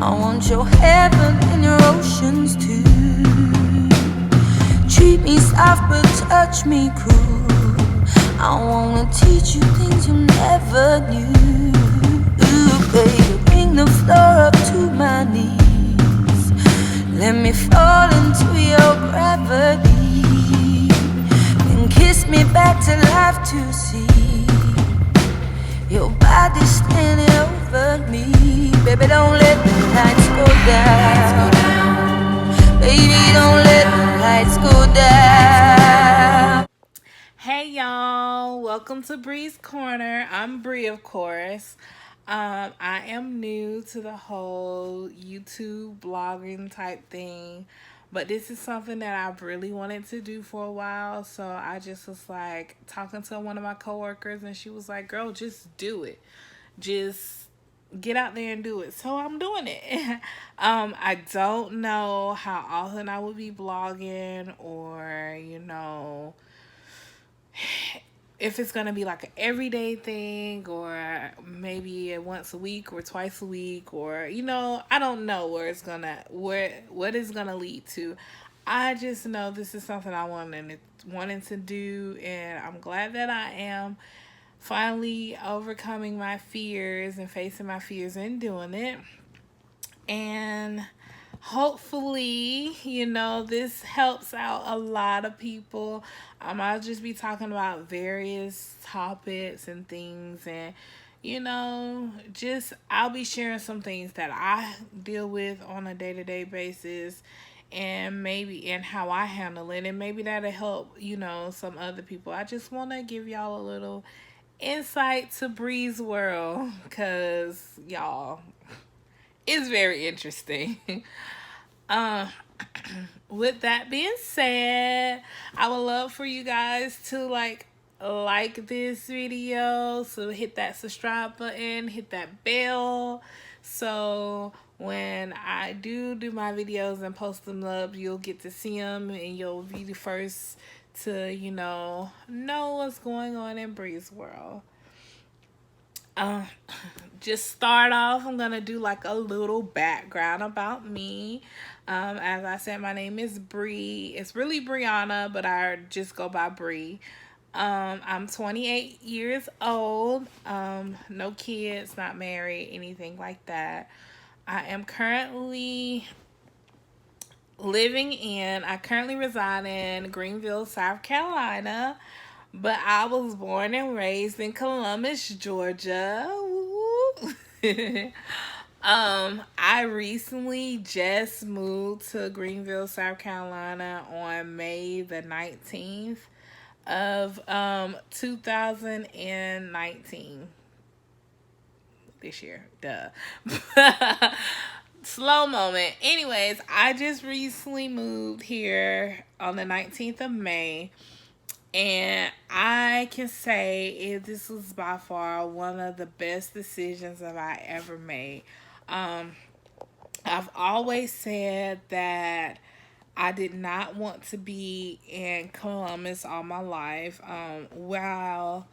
I want your heaven and your oceans too. Treat me soft but touch me cruel. I wanna teach you things you never knew. Ooh, baby, bring the floor up to my knees. Let me fall into your gravity. Then kiss me back to life to see your body standing over me. Baby, don't let the lights go down. Baby, don't let the lights go down. Hey y'all, welcome to Bree's Corner. I'm Bree, of course. I am new to the whole YouTube blogging type thing, but this is something that I've really wanted to do for a while. So I just was like talking to one of my coworkers, and she was like, "Girl, just do it. Just get out there and do it." So I'm doing it. I don't know how often I will be blogging, or if it's gonna be like an everyday thing, or maybe a once a week or twice a week, or I don't know where it's gonna what is gonna lead to. I just know this is something I wanted to do, and I'm glad that I am finally overcoming my fears and facing my fears and doing it. And hopefully, this helps out a lot of people. I'll just be talking about various topics and things, and just I'll be sharing some things that I deal with on a day-to-day basis, and how I handle it, and maybe that'll help some other people. I just want to give y'all a little insight to Bree's world, because y'all, it's very interesting. uh, with that being said, I would love for you guys to like this video. So hit that subscribe button, hit that bell. So when I do my videos and post them up, you'll get to see them, and you'll be the first to, know what's going on in Bree's world. Uh, just start off, I'm gonna do like a little background about me. As I said, my name is Bree. It's really Brianna, but I just go by Bree. I'm 28 years old. No kids, not married, anything like that. I currently reside in Greenville, South Carolina, but I was born and raised in Columbus, Georgia. I recently just moved to Greenville, South Carolina on May the 19th of 2019. This year, duh. Slow moment. Anyways, I just recently moved here on the 19th of May. And I can say this was by far one of the best decisions that I ever made. I've always said that I did not want to be in Columbus all my life. While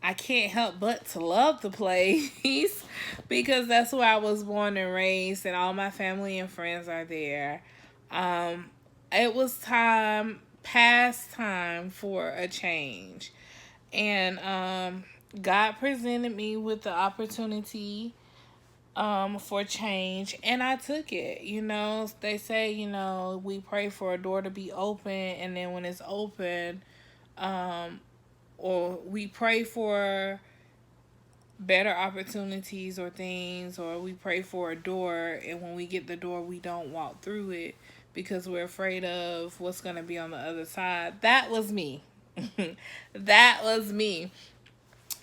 I can't help but to love the place because that's where I was born and raised, and all my family and friends are there. It was past time for a change. And God presented me with the opportunity for change, and I took it. They say, we pray for a door to be open, and then when it's open, or we pray for better opportunities or things, or we pray for a door, and when we get the door, we don't walk through it because we're afraid of what's going to be on the other side. That was me. That was me.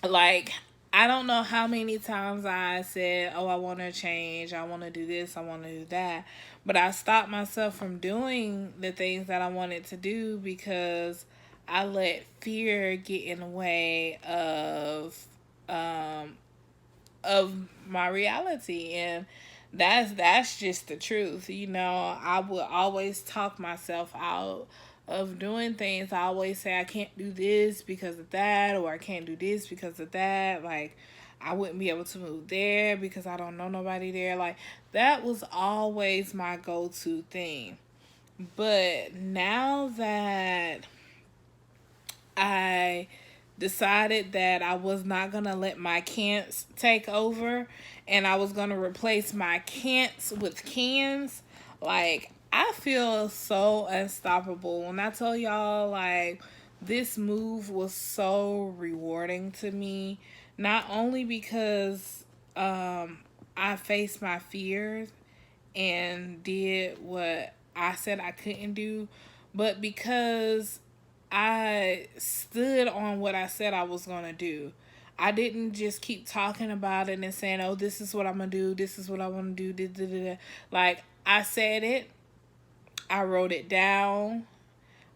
Like, I don't know how many times I said, oh, I want to change, I want to do this, I want to do that, but I stopped myself from doing the things that I wanted to do because I let fear get in the way um of my reality. And that's just the truth. I would always talk myself out of doing things. I always say I can't do this because of that, or I can't do this because of that. Like, I wouldn't be able to move there because I don't know nobody there. Like, that was always my go-to thing. But now that I decided that I was not going to let my can'ts take over and I was going to replace my can'ts with cans, like, I feel so unstoppable. When I tell y'all, like, this move was so rewarding to me, not only because I faced my fears and did what I said I couldn't do, but because I stood on what I said I was going to do. I didn't just keep talking about it and saying, oh, this is what I'm going to do. This is what I want to do. Da, da, da. Like, I said it. I wrote it down.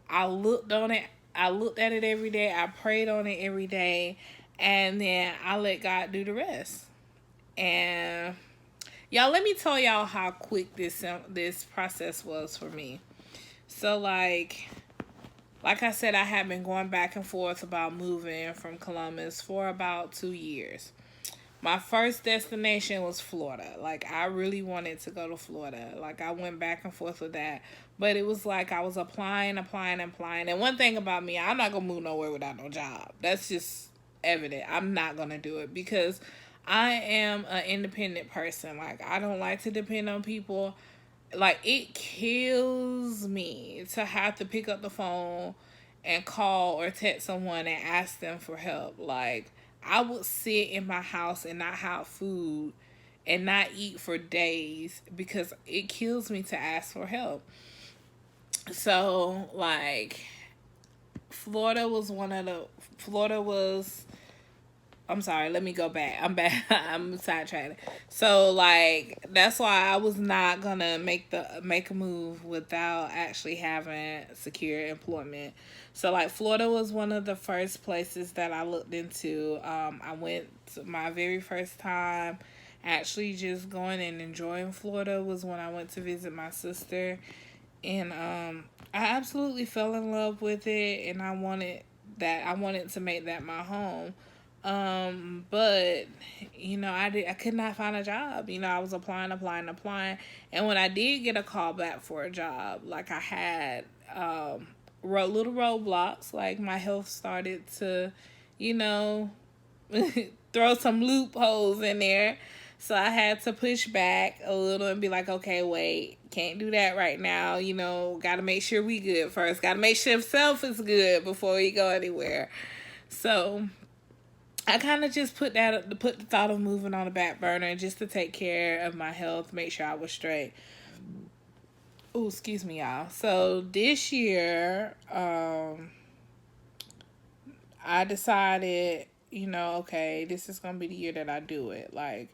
I looked on it. I looked at it every day. I prayed on it every day. And then I let God do the rest. And y'all, let me tell y'all how quick this process was for me. So, like I said, I had been going back and forth about moving from Columbus for about 2 years. My first destination was Florida. Like, I really wanted to go to Florida. Like, I went back and forth with that. But it was like I was applying. And one thing about me, I'm not going to move nowhere without no job. That's just evident. I'm not going to do it because I am an independent person. Like, I don't like to depend on people. Like, it kills me to have to pick up the phone and call or text someone and ask them for help. Like, I would sit in my house and not have food and not eat for days because it kills me to ask for help. So, like, Florida was one of the Florida was I'm sorry, let me go back. I'm back. I'm sidetracked. So, like, that's why I was not gonna make a move without actually having secure employment. So, like, Florida was one of the first places that I looked into. I went my very first time actually just going and enjoying Florida was when I went to visit my sister, and I absolutely fell in love with it, and I wanted to make that my home. But I could not find a job. I was applying, and when I did get a call back for a job, like, I had little roadblocks. Like, my health started to, you know, throw some loopholes in there. So I had to push back a little and be like, okay, wait, can't do that right now. Got to make sure we good first. Got to make sure self is good before we go anywhere. So I kind of just put the thought of moving on the back burner just to take care of my health, make sure I was straight. Oh, excuse me, y'all. So this year, I decided, okay, this is going to be the year that I do it. Like,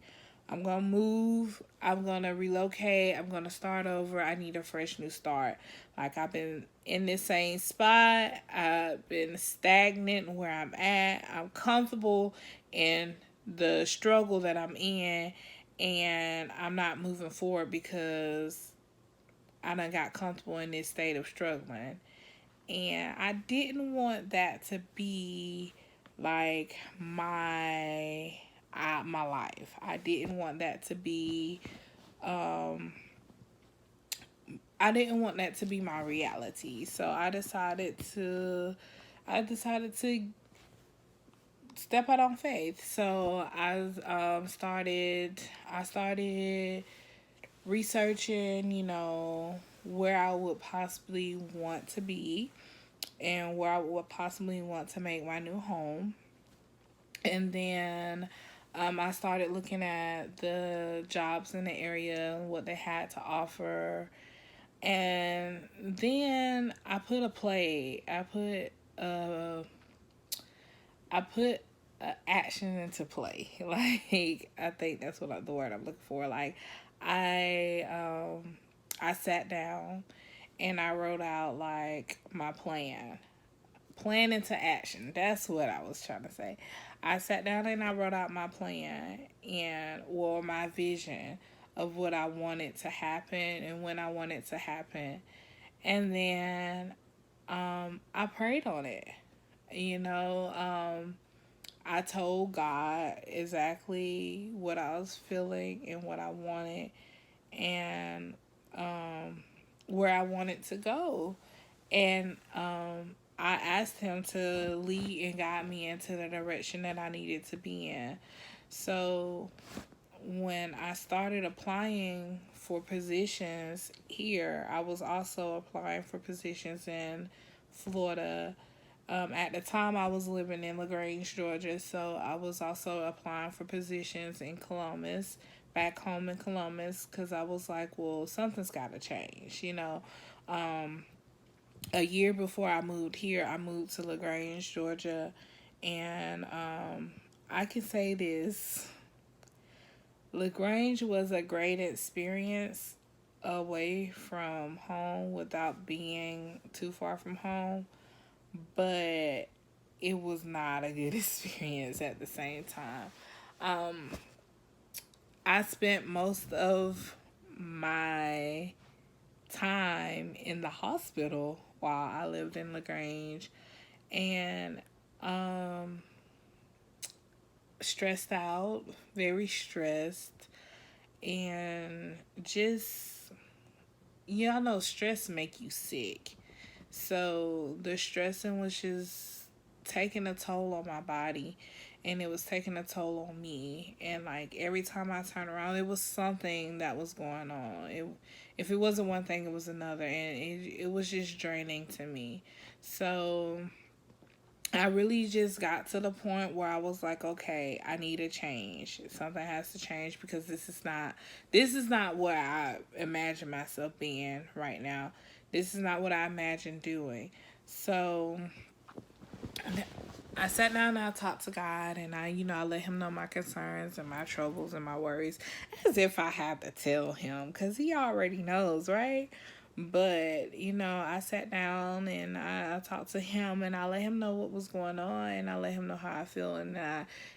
I'm going to move. I'm going to relocate. I'm going to start over. I need a fresh new start. Like, I've been in this same spot. I've been stagnant where I'm at. I'm comfortable in the struggle that I'm in. And I'm not moving forward because I done got comfortable in this state of struggling. And I didn't want that to be like my life. I didn't want that to be I didn't want that to be my reality. So I decided to step out on faith. So I started researching, where I would possibly want to be and where I would possibly want to make my new home. And then I started looking at the jobs in the area, what they had to offer. And then I put a play. I put action into play. Like, I think that's the word I'm looking for. Like, I sat down and I wrote out, like, my plan into action. That's what I was trying to say. I sat down and I wrote out my plan or my vision of what I wanted to happen and when I wanted to happen. And then I prayed on it. I told God exactly what I was feeling and what I wanted, and um, where I wanted to go. And I asked him to lead and guide me into the direction that I needed to be in. So when I started applying for positions here, I was also applying for positions in Florida. At the time, I was living in LaGrange, Georgia, so I was also applying for positions in Columbus, back home in Columbus, because I was like, well, something's got to change, you know. Um, a year before I moved here, I moved to LaGrange, Georgia, and I can say this: LaGrange was a great experience away from home without being too far from home, but it was not a good experience at the same time. Um, I spent most of my time in the hospital while I lived in LaGrange, and um, stressed out, very stressed, and just, y'all know stress make you sick. So the stressing was just taking a toll on my body, and it was taking a toll on me. And like every time I turned around, it was something that was going on. If it wasn't one thing, it was another, and it was just draining to me. So I really just got to the point where I was like, okay, I need a change. Something has to change, because this is not where I imagine myself being right now. This is not what I imagine doing. So I sat down and I talked to God, and I let him know my concerns and my troubles and my worries, as if I had to tell him, because he already knows, right? But, I sat down and I talked to him, and I let him know what was going on, and I let him know how I feel. And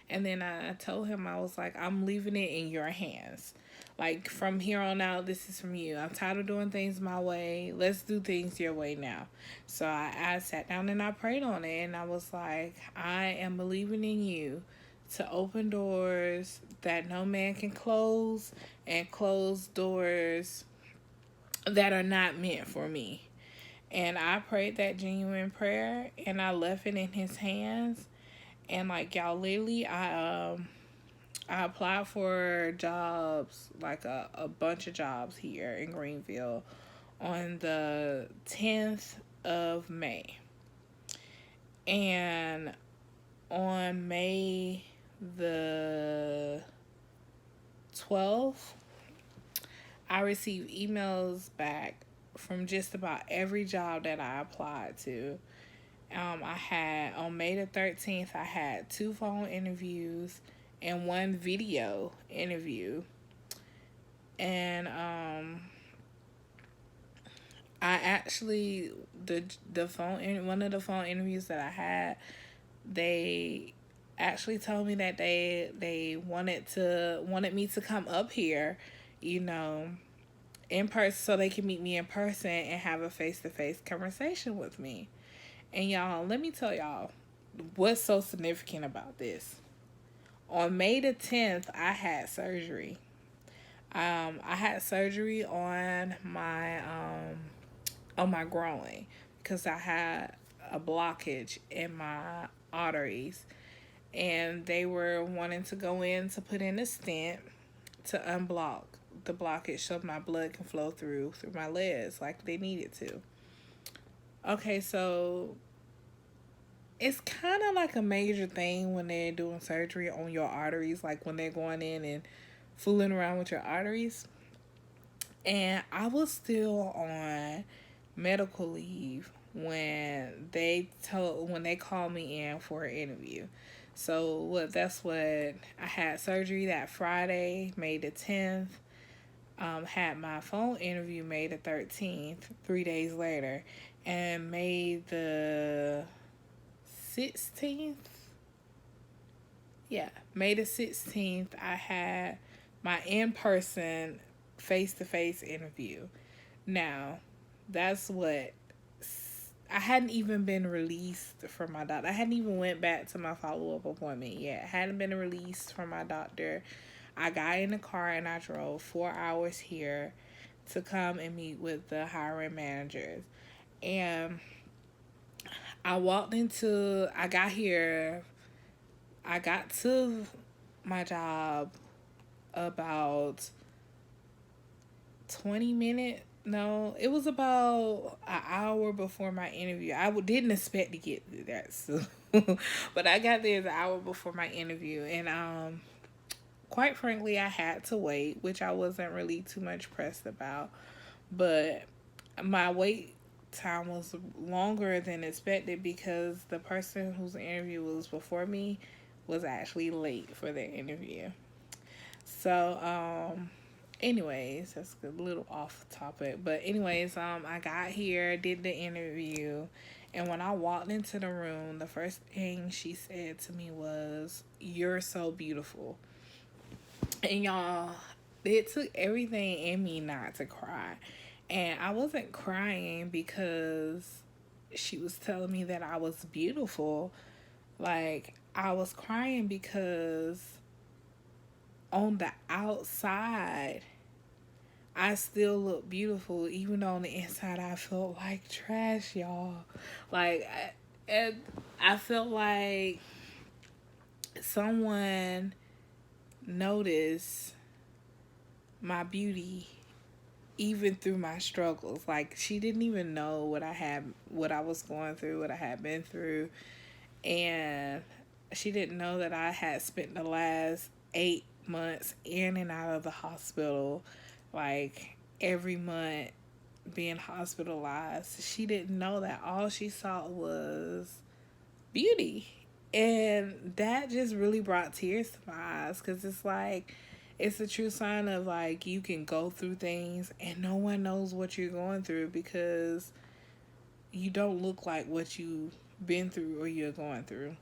then I told him, I was like, I'm leaving it in your hands. Like, from here on out, this is from you. I'm tired of doing things my way. Let's do things your way now. So I sat down and I prayed on it, and I was like, I am believing in you to open doors that no man can close, and close doors that are not meant for me. And I prayed that genuine prayer, and I left it in his hands. And like, y'all, literally, I applied for jobs, like a bunch of jobs here in Greenville on the 10th of May. And on May the 12th, I received emails back from just about every job that I applied to. I had, on May the 13th, I had 2 phone interviews and 1 video interview. And I actually, the phone, one of the phone interviews that I had, they actually told me that they wanted me to come up here, you know, in person, so they can meet me in person and have a face-to-face conversation with me. And y'all, let me tell y'all what's so significant about this. On May the 10th, I had surgery. I had surgery on my groin, because I had a blockage in my arteries, and they were wanting to go in to put in a stent to unblock the blockage so my blood can flow through my legs like they needed to. Okay, so it's kind of like a major thing when they're doing surgery on your arteries, like when they're going in and fooling around with your arteries. And I was still on medical leave when they called me in for an interview. So that's what I had surgery that Friday, May the 10th. Had my phone interview May the 13th, 3 days later, and May the 16th. Yeah, May the 16th, I had my in-person face-to-face interview. Now, that's what I hadn't even been released from my doctor. I hadn't even went back to my follow-up appointment yet. I hadn't been released from my doctor. I got in the car and I drove 4 hours here to come and meet with the hiring managers. And I got here, I got to my job about 20 minutes. No, it was about an hour before my interview. Didn't expect to get that soon, but I got there an hour before my interview, and quite frankly, I had to wait, which I wasn't really too much pressed about. But my wait time was longer than expected because the person whose interview was before me was actually late for their interview. So, anyways, that's a little off topic. But anyways, I got here, did the interview, and when I walked into the room, the first thing she said to me was, "You're so beautiful." And y'all, it took everything in me not to cry. And I wasn't crying because she was telling me that I was beautiful. Like, I was crying because on the outside, I still look beautiful, even though on the inside, I felt like trash, y'all. Like, I felt like someone noticed my beauty even through my struggles. Like, she didn't even know what I was going through, what I had been through. And she didn't know that I had spent the last 8 months in and out of the hospital, like every month being hospitalized. She didn't know that. All she saw was beauty. And that just really brought tears to my eyes, because it's like, it's a true sign of like, you can go through things and no one knows what you're going through because you don't look like what you've been through or you're going through.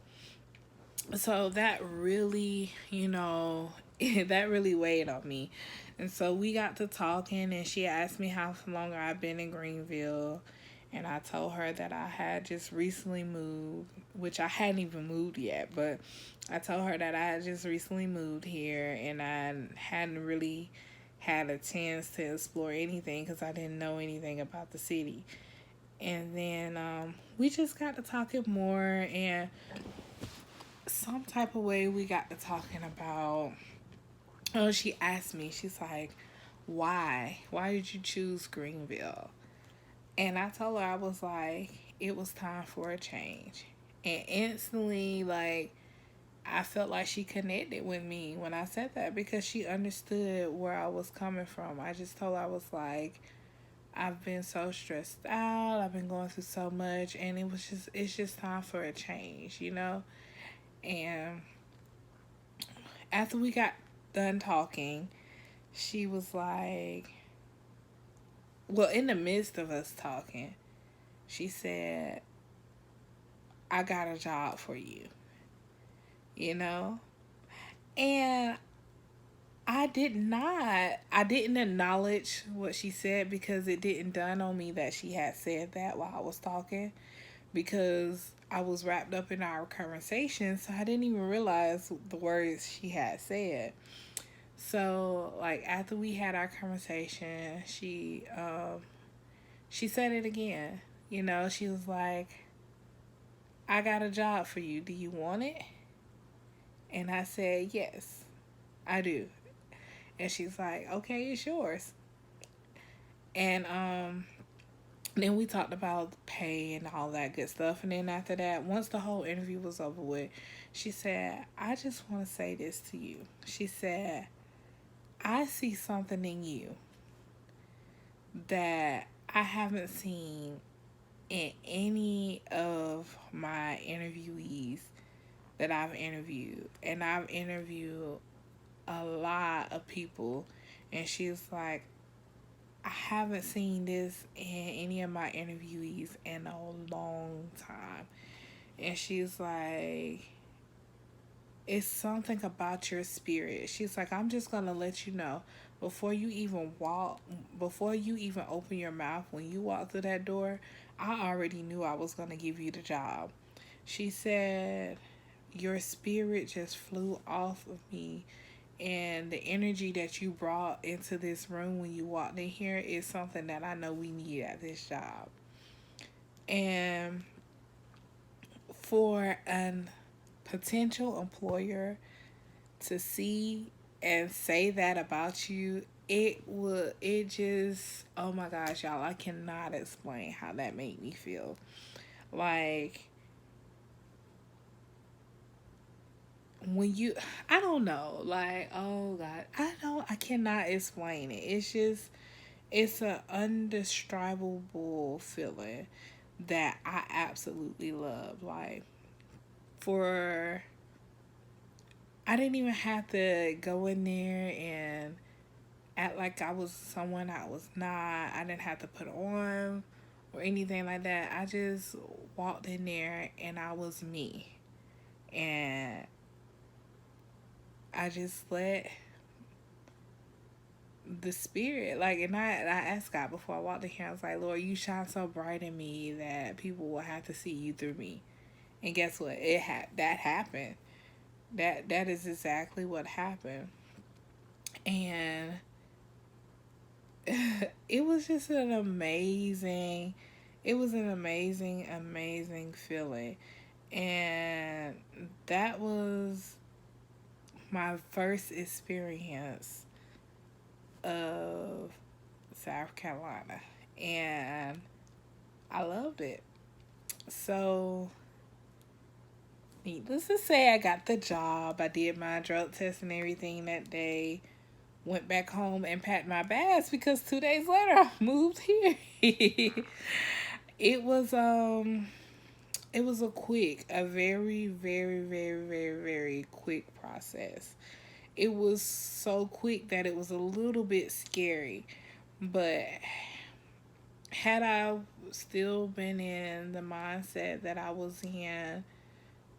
So that really, that really weighed on me. And so we got to talking, and she asked me how long I've been in Greenville. And I told her that I had just recently moved, which I hadn't even moved yet, but I told her that I had just recently moved here and I hadn't really had a chance to explore anything because I didn't know anything about the city. And then we just got to talking more, and some type of way we got to talking about, oh, she asked me, she's like, why did you choose Greenville? And I told her, I was like, it was time for a change. And instantly, like, I felt like she connected with me when I said that, because she understood where I was coming from. I just told her, I was like, I've been so stressed out, I've been going through so much, and it's just time for a change, And after we got done talking, she was like, well, in the midst of us talking, she said, I got a job for you, you know? And I didn't acknowledge what she said because it didn't dawn on me that she had said that while I was talking, because I was wrapped up in our conversation, so I didn't even realize the words she had said. So, like, after we had our conversation, she said it again. She was like, I got a job for you. Do you want it? And I said, yes, I do. And she's like, okay, it's yours. And then we talked about pay and all that good stuff. And then after that, once the whole interview was over with, she said, I just want to say this to you. She said, I see something in you that I haven't seen in any of my interviewees that I've interviewed. And I've interviewed a lot of people. And she's like, I haven't seen this in any of my interviewees in a long time. And she's like, it's something about your spirit. She's like, I'm just going to let you know. before you even walk, before you even open your mouth, when you walk through that door, I already knew I was going to give you the job. She said, your spirit just flew off of me. And the energy that you brought into this room when you walked in here is something that I know we need at this job. And for an potential employer to see and say that about you, it just, oh my gosh, y'all, I cannot explain how that made me feel. Like, when you, I don't know, like, oh God, I cannot explain it. It's just, it's an undescribable feeling that I absolutely love. Like, for, I didn't even have to go in there and act like I was someone I was not. I didn't have to put on or anything like that. I just walked in there and I was me. And I just let the spirit, like, and I asked God before I walked in here, I was like, Lord, you shine so bright in me that people will have to see you through me. And guess what? That happened. That is exactly what happened. And it was just an amazing feeling. And that was my first experience of South Carolina. And I loved it. So, needless to say, I got the job. I did my drug test and everything that day. Went back home and packed my bags because 2 days later I moved here. It was it was a very quick process. It was so quick that it was a little bit scary. But had I still been in the mindset that I was in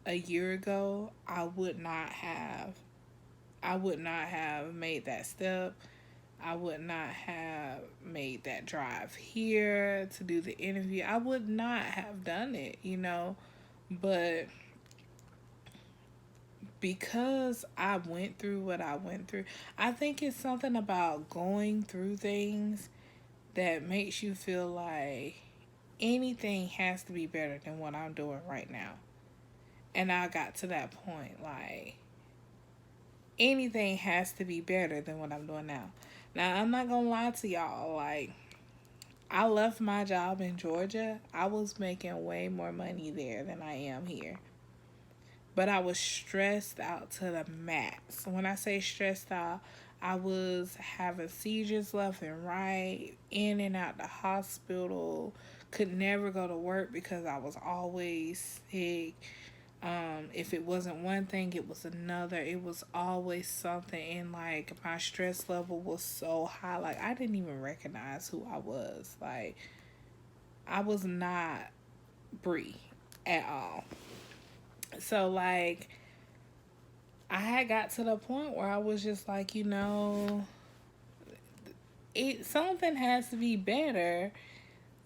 a year ago, I would not have made that step. I would not have made that drive here to do the interview. I would not have done it. But because I went through what I went through, I think it's something about going through things that makes you feel like anything has to be better than what I'm doing right now. And I got to that point, like, anything has to be better than what I'm doing now. Now, I'm not gonna lie to y'all, like, I left my job in Georgia. I was making way more money there than I am here. But I was stressed out to the max. When I say stressed out, I was having seizures left and right, in and out the hospital, could never go to work because I was always sick. If it wasn't one thing, it was another. It was always something, and like my stress level was so high, like I didn't even recognize who I was. Like, I was not Bree at all. So like, I had got to the point where I was just like, it something has to be better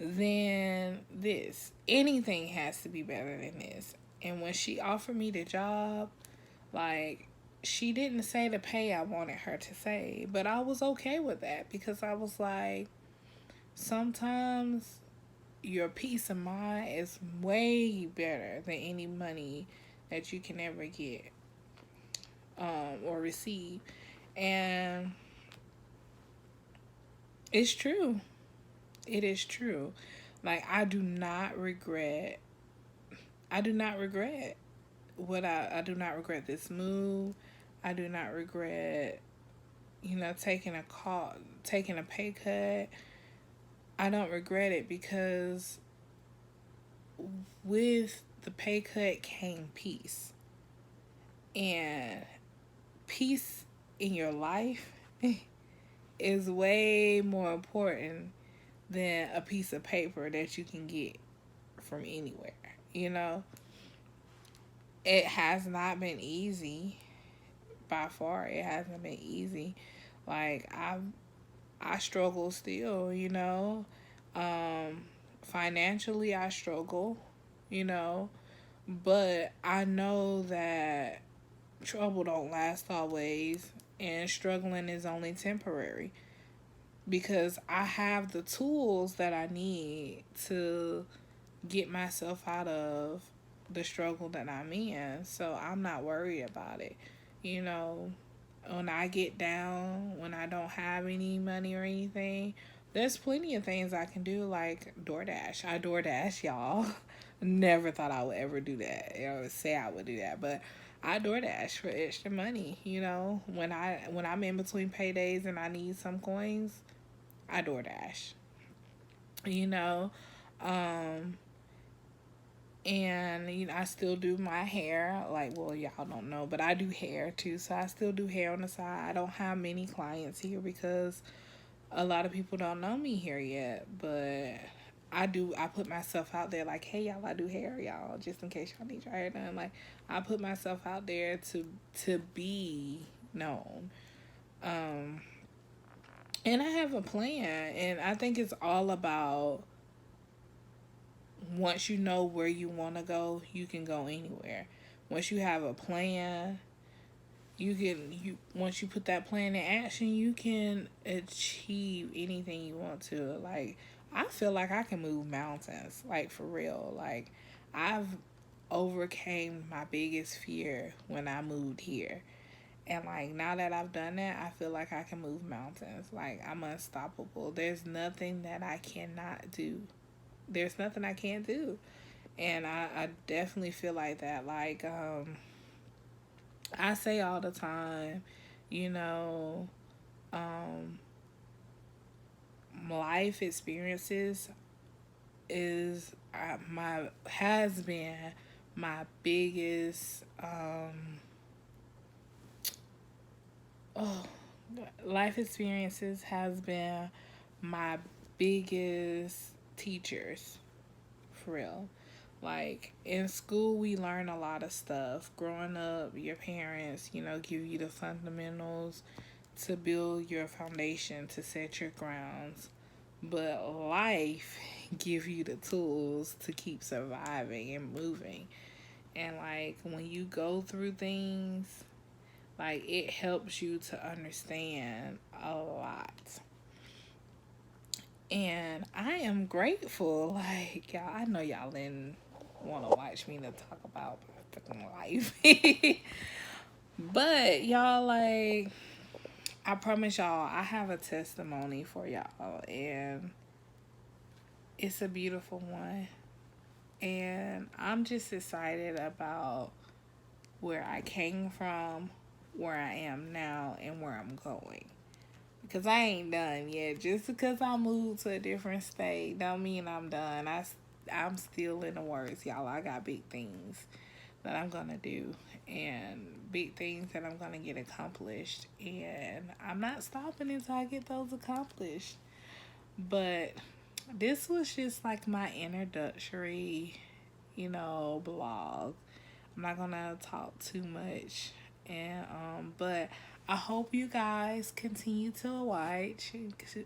than this. Anything has to be better than this. And when she offered me the job, like, she didn't say the pay I wanted her to say, but I was okay with that because I was like, sometimes your peace of mind is way better than any money that you can ever get or receive. And it's true. It is true. Like, I do not regret I do not regret this move. I do not regret, taking a pay cut. I don't regret it because with the pay cut came peace. And peace in your life is way more important than a piece of paper that you can get from anywhere. You know, it has not been easy. By far, it hasn't been easy. Like I struggle still, you know. Financially I struggle, you know, but I know that trouble don't last always and struggling is only temporary because I have the tools that I need to get myself out of the struggle that I'm in. So I'm not worried about it. You know, when I get down, when I don't have any money or anything, there's plenty of things I can do, like DoorDash. I DoorDash, y'all. Never thought I would ever do that. Or say I would do that, but I DoorDash for extra money. You know, when I'm in between paydays and I need some coins, I DoorDash. You know, um, and you know I still do my hair. Like, well, y'all don't know, but I do hair too, so I still do hair on the side. I don't have many clients here because a lot of people don't know me here yet, but I put myself out there like, hey y'all, I do hair, y'all, just in case y'all need your hair done. Like, I put myself out there to be known. um and I have a plan, and I think it's all about, once you know where you want to go, you can go anywhere. Once you have a plan, you once you put that plan in action, you can achieve anything you want to. Like, I feel like I can move mountains, like for real. Like, I've overcame my biggest fear when I moved here. And like, now that I've done that, I feel like I can move mountains. Like, I'm unstoppable. There's nothing that I cannot do. There's nothing I can't do. And I definitely feel like that. Like, I say all the time, you know, um, life experiences is my has been my biggest oh life experiences has been my biggest teachers, for real. Like, in school, we learn a lot of stuff. Growing up, your parents, you know, give you the fundamentals to build your foundation, to set your grounds. But life give you the tools to keep surviving and moving. And like, when you go through things, like, it helps you to understand a lot. And I am grateful. Like, y'all, I know y'all didn't want to watch me to talk about my freaking life. But y'all, like, I promise y'all, I have a testimony for y'all, and it's a beautiful one. And I'm just excited about where I came from, where I am now, and where I'm going. Because I ain't done yet. Just because I moved to a different state don't mean I'm done. I'm still in the works, y'all. I got big things that I'm going to do, and big things that I'm going to get accomplished. And I'm not stopping until I get those accomplished. But this was just like my introductory, you know, blog. I'm not gonna talk too much, and but I hope you guys continue to watch,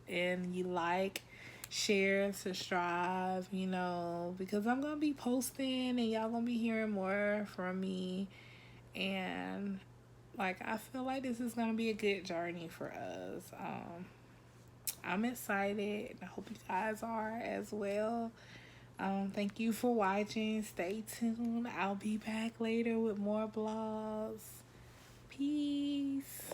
and you like, share, subscribe, you know, because I'm gonna be posting and y'all gonna be hearing more from me. And like, I feel like this is gonna be a good journey for us. I'm excited. I hope you guys are as well. Thank you for watching. Stay tuned. I'll be back later with more blogs. Peace.